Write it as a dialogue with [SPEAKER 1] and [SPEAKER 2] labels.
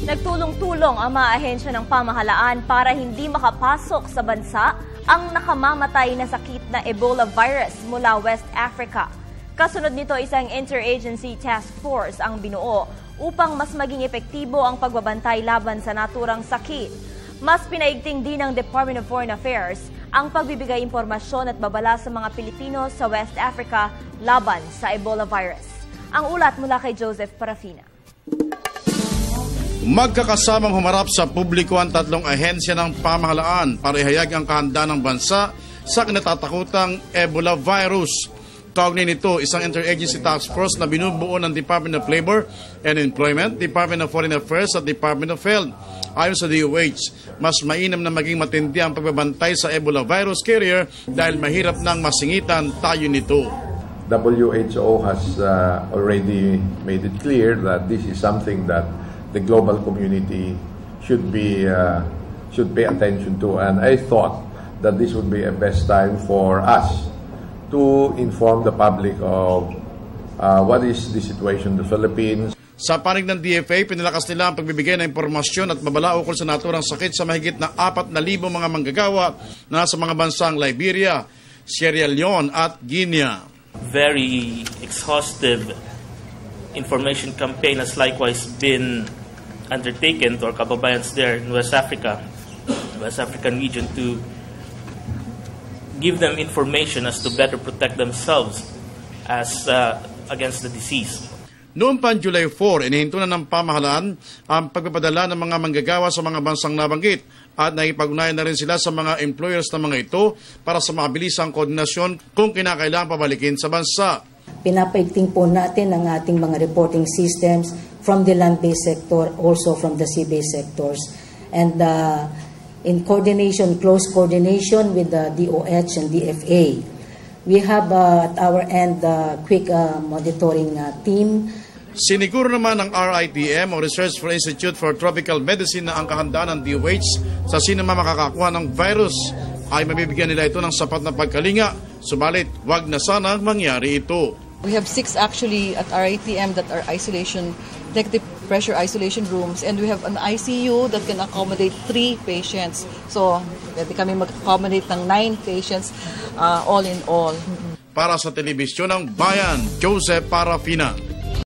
[SPEAKER 1] Nagtulong-tulong ang mga ahensya ng pamahalaan para hindi makapasok sa bansa ang nakamamatay na sakit na Ebola virus mula West Africa. Kasunod nito, isang interagency task force ang binuo upang mas maging epektibo ang pagbabantay laban sa naturang sakit. Mas pinaigting din ng Department of Foreign Affairs ang pagbibigay impormasyon at babala sa mga Pilipino sa West Africa laban sa Ebola virus. Ang ulat mula kay Joseph Parafina.
[SPEAKER 2] Magkakasamang humarap sa publiko ang tatlong ahensya ng pamahalaan para ihayag ang kahandaan ng bansa sa kinatatakutang Ebola virus. Kaugnay nito, isang interagency task force na binubuo ng Department of Labor and Employment, Department of Foreign Affairs at Department of Health. Ayon sa DOH, mas mainam na maging matindi ang pagbabantay sa Ebola virus carrier dahil mahirap nang masingitan tayo nito.
[SPEAKER 3] WHO has already made it clear that this is something that the global community should pay attention to, and I thought that this would be a best time for us to inform the public of what is the situation in the Philippines.
[SPEAKER 2] Sa panig ng DFA, pinalakas nila ang pagbibigay ng impormasyon at babala ukol sa naturang sakit sa mahigit na 4,000 mga manggagawa na nasa mga bansang Liberia, Sierra Leone at Guinea.
[SPEAKER 4] Very exhaustive information campaign has likewise been undertaken to our kababayans there in West Africa, West African region, to give them information as to better protect themselves as against the disease.
[SPEAKER 2] Noong pa July 4, inihinto na ng pamahalaan ang pagpapadala ng mga manggagawa sa mga bansang nabanggit at nakipag-ugnayan na rin sila sa mga employers ng mga ito para sa mabilisang koordinasyon kung kinakailangan pabalikin sa bansa.
[SPEAKER 5] Pinapaigting po natin ang ating mga reporting systems from the land-based sector, also from the sea-based sectors. And in coordination, close coordination with the DOH and DFA. We have at our end quick monitoring team.
[SPEAKER 2] Siniguro naman ng RITM o Research for Institute for Tropical Medicine na ang kahandaan ng DOH sa sino man makakakuha ng virus ay mabibigyan nila ito ng sapat na pagkalinga. Subalit, wag na sana mangyari ito.
[SPEAKER 6] We have 6 actually at RITM that are negative pressure isolation rooms, and we have an ICU that can accommodate 3 patients. So, pwede kami mag-accommodate ng 9 patients all in all.
[SPEAKER 2] Para sa Telebisyon ng Bayan, Joseph Parafina.